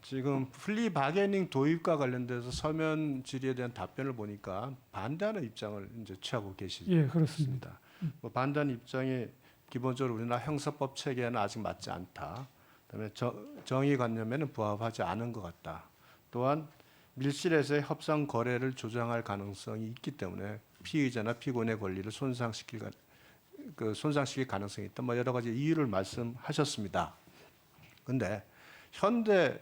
지금 플리 바게닝 도입과 관련돼서 서면 질의에 대한 답변을 보니까 반대하는 입장을 이제 취하고 예, 그렇습니다. 계십니다. 뭐 반대하는 입장이 기본적으로 우리나라 형사법 체계에는 아직 맞지 않다. 그다음에 정의관념에는 부합하지 않은 것 같다. 또한 밀실에서의 협상 거래를 조장할 가능성이 있기 때문에 피의자나 피고인의 권리를 손상시킬 가능성이 있다. 뭐 여러 가지 이유를 말씀하셨습니다. 근데 현대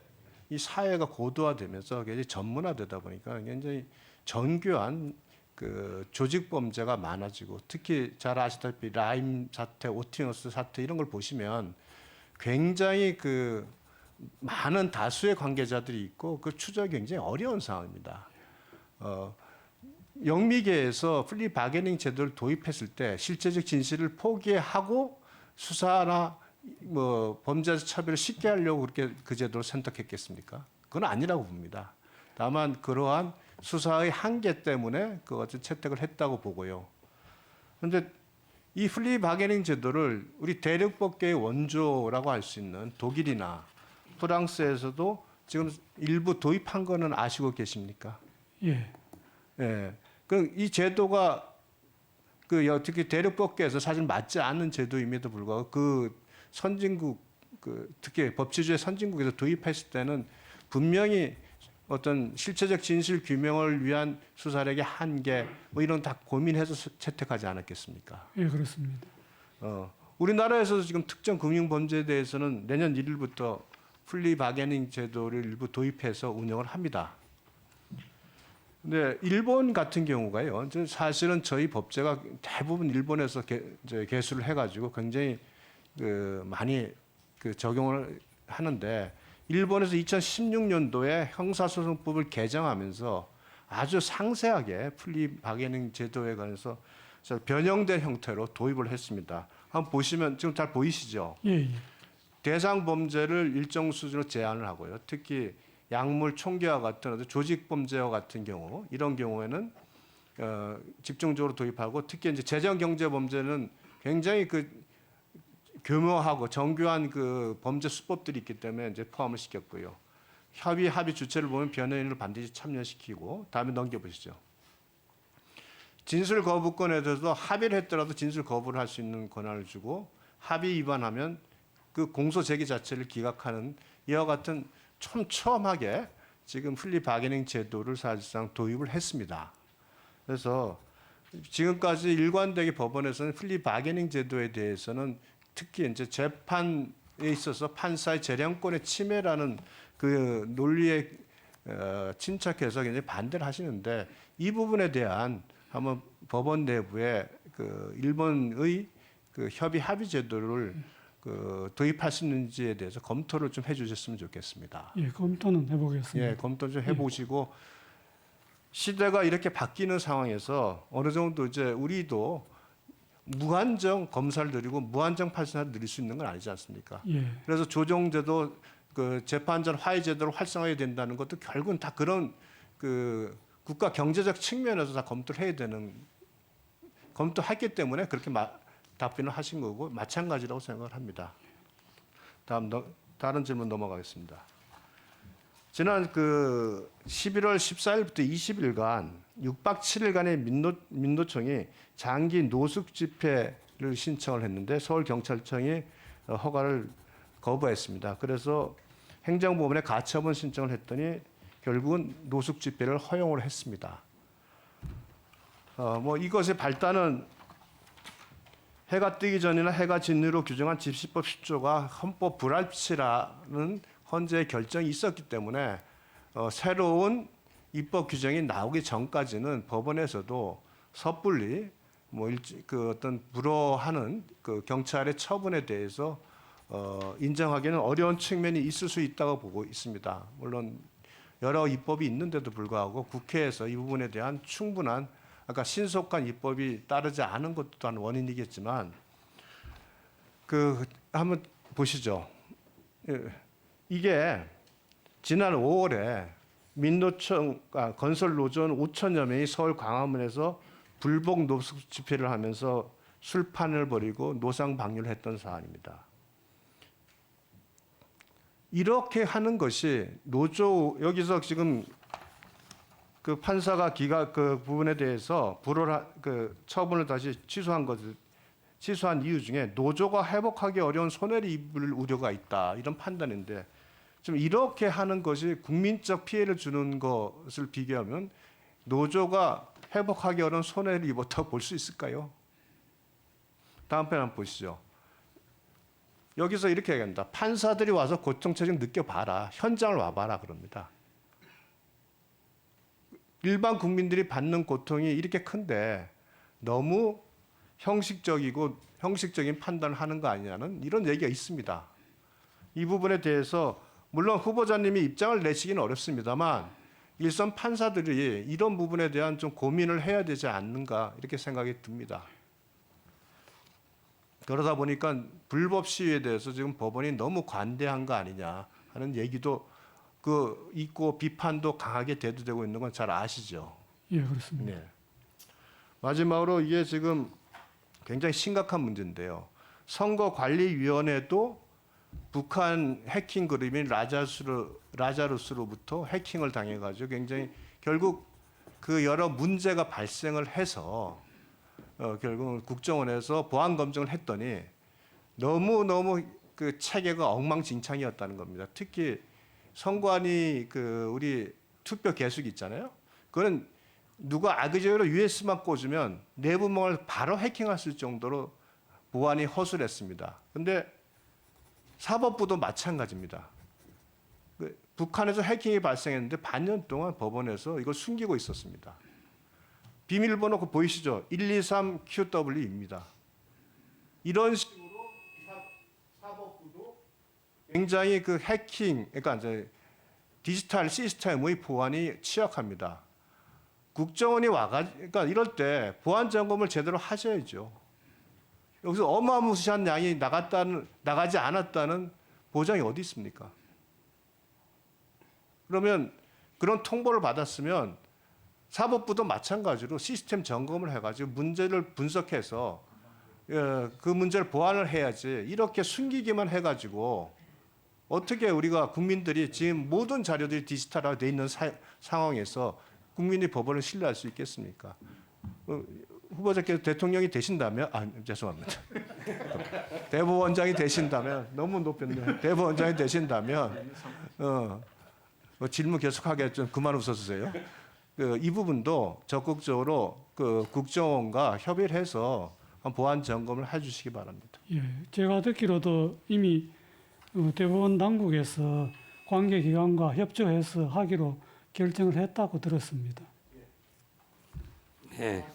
이 사회가 고도화되면서 굉장히 전문화되다 보니까 굉장히 정교한 그 조직 범죄가 많아지고, 특히 잘 아시다시피 라임 사태, 오티너스 사태 이런 걸 보시면 굉장히 그 많은 다수의 관계자들이 있고 그 추적이 굉장히 어려운 상황입니다. 영미계에서 플리 바게닝 제도를 도입했을 때 실제적 진실을 포기하고 수사나 뭐 범죄자 처벌을 쉽게 하려고 그렇게 그 제도를 선택했겠습니까? 그건 아니라고 봅니다. 다만 그러한 수사의 한계 때문에 그것을 채택을 했다고 보고요. 그런데 이 플리 바게닝 제도를 우리 대륙법계의 원조라고 할 수 있는 독일이나 프랑스에서도 지금 일부 도입한 거는 아시고 계십니까? 예, 예. 그 이 제도가 그 특히 대륙법계에서 사실 맞지 않는 제도임에도 불구하고 그 선진국 특히 법치주의 선진국에서 도입했을 때는 분명히 어떤 실체적 진실 규명을 위한 수사력의 한계 뭐 이런 다 고민해서 채택하지 않았겠습니까? 예, 그렇습니다. 우리나라에서도 지금 특정 금융 범죄에 대해서는 내년 1일부터 플리 바게닝 제도를 일부 도입해서 운영을 합니다. 근데 일본 같은 경우가요, 사실은 저희 법제가 대부분 일본에서 개수를 해가지고 굉장히 많이 적용을 하는데, 일본에서 2016년도에 형사소송법을 개정하면서 아주 상세하게 플리 바게닝 제도에 관해서 변형된 형태로 도입을 했습니다. 한번 보시면 지금 잘 보이시죠? 예, 예. 대상 범죄를 일정 수준으로 제한을 하고요. 특히 약물 총기와 같은 조직 범죄와 같은 경우, 이런 경우에는 집중적으로 도입하고, 특히 이제 재정 경제 범죄는 굉장히 교묘하고 정교한 그 범죄 수법들이 있기 때문에 이제 포함을 시켰고요. 합의 주체를 보면 변호인을 반드시 참여시키고, 다음에 넘겨보시죠. 진술 거부권에 대해서 합의를 했더라도 진술 거부를 할 수 있는 권한을 주고, 합의 위반하면 그 공소 제기 자체를 기각하는 이와 같은 촘촘하게 지금 플리 바게닝 제도를 사실상 도입을 했습니다. 그래서 지금까지 일관되게 법원에서는 플리 바게닝 제도에 대해서는 특히 이제 재판에 있어서 판사의 재량권의 침해라는 그 논리에 침착해서 굉장히 반대를 하시는데, 이 부분에 대한 한번 법원 내부에 그 일본의 그 협의 합의 제도를 도입할 수 있는지에 대해서 검토를 좀 해주셨으면 좋겠습니다. 예, 검토는 해보겠습니다. 예, 검토 좀 해보시고, 시대가 이렇게 바뀌는 상황에서 어느 정도 이제 우리도 무한정 검사를 드리고 무한정 판사를 드릴 수 있는 건 아니지 않습니까? 예, 그래서 조정제도 그 재판전 화해 제도를 활성화해야 된다는 것도 결국은 다 그런 그 국가 경제적 측면에서 다 검토를 해야 되는, 검토했기 때문에 그렇게 답변을 하신 거고 마찬가지라고 생각을 합니다. 다른 질문 넘어가겠습니다. 지난 그 11월 14일부터 20일간 6박 7일간의 민노총이 장기 노숙 집회를 신청을 했는데 서울경찰청이 허가를 거부했습니다. 그래서 행정법원에 가처분 신청을 했더니 결국은 노숙 집회를 허용을 했습니다. 뭐 이것의 발단은 해가 뜨기 전이나 해가 진 후로 규정한 집시법 10조가 헌법 불합치라는 헌재의 결정이 있었기 때문에 새로운 입법 규정이 나오기 전까지는 법원에서도 섣불리 어떤 불허하는 그 경찰의 처분에 대해서 인정하기는 어려운 측면이 있을 수 있다고 보고 있습니다. 물론 여러 입법이 있는데도 불구하고 국회에서 이 부분에 대한 충분한, 아까 신속한 입법이 따르지 않은 것도 또한 원인이겠지만, 한번 보시죠. 이게 지난 5월에 민노총 건설 노조원 5천여 명이 서울 광화문에서 불복 노숙 집회를 하면서 술판을 벌이고 노상 방류를 했던 사안입니다. 이렇게 하는 것이 노조 여기서 지금 그 판사가 그 부분에 대해서 그 처분을 다시 취소한 이유 중에 노조가 회복하기 어려운 손해를 입을 우려가 있다 이런 판단인데 좀 이렇게 하는 것이 국민적 피해를 주는 것을 비교하면 노조가 회복하기 어려운 손해를 입었다고 볼 수 있을까요? 다음 편 한번 보시죠. 여기서 이렇게 얘기합니다. 판사들이 와서 고통처럼 느껴봐라. 현장을 와봐라 그럽니다. 일반 국민들이 받는 고통이 이렇게 큰데 너무 형식적인 판단을 하는 거 아니냐는 이런 얘기가 있습니다. 이 부분에 대해서 물론 후보자님이 입장을 내시기는 어렵습니다만 일선 판사들이 이런 부분에 대한 좀 고민을 해야 되지 않는가 이렇게 생각이 듭니다. 그러다 보니까 불법 시위에 대해서 지금 법원이 너무 관대한 거 아니냐 하는 얘기도 있고 비판도 강하게 대두되고 있는 건 잘 아시죠? 예, 그렇습니다. 네. 마지막으로 이게 지금 굉장히 심각한 문제인데요. 선거관리위원회도 북한 해킹 그룹인 라자루스로부터 해킹을 당해가지고 굉장히 결국 그 여러 문제가 발생을 해서 결국은 국정원에서 보안 검증을 했더니 너무 그 체계가 엉망진창이었다는 겁니다. 특히 선관위 우리 투표 개수기 있잖아요. 그거는 누가 악의적으로 USB만 꽂으면 내부망을 바로 해킹할 수 있을 정도로 보안이 허술했습니다. 그런데 사법부도 마찬가지입니다. 북한에서 해킹이 발생했는데 반년 동안 법원에서 이걸 숨기고 있었습니다. 비밀번호 그거 보이시죠? 123QW입니다. 이런 식으로 사법부도 굉장히 그 해킹, 그러니까 이제 디지털 시스템의 보안이 취약합니다. 국정원이 그러니까 이럴 때 보안 점검을 제대로 하셔야죠. 여기서 어마무시한 양이 나가지 않았다는 보장이 어디 있습니까? 그러면 그런 통보를 받았으면 사법부도 마찬가지로 시스템 점검을 해가지고 문제를 분석해서 그 문제를 보완을 해야지 이렇게 숨기기만 해가지고 어떻게 우리가 국민들이 지금 모든 자료들이 디지털화되어 있는 상황에서 국민이 법원을 신뢰할 수 있겠습니까? 후보자께서 대통령이 되신다면 죄송합니다. 대법원장이 되신다면 너무 높였네요. 대법원장이 되신다면 질문 계속하게 좀 그만 웃어주세요. 이 부분도 적극적으로 국정원과 협의를 해서 보안 점검을 해주시기 바랍니다. 예, 제가 듣기로도 이미 대법원 당국에서 관계기관과 협조해서 하기로 결정을 했다고 들었습니다. 예.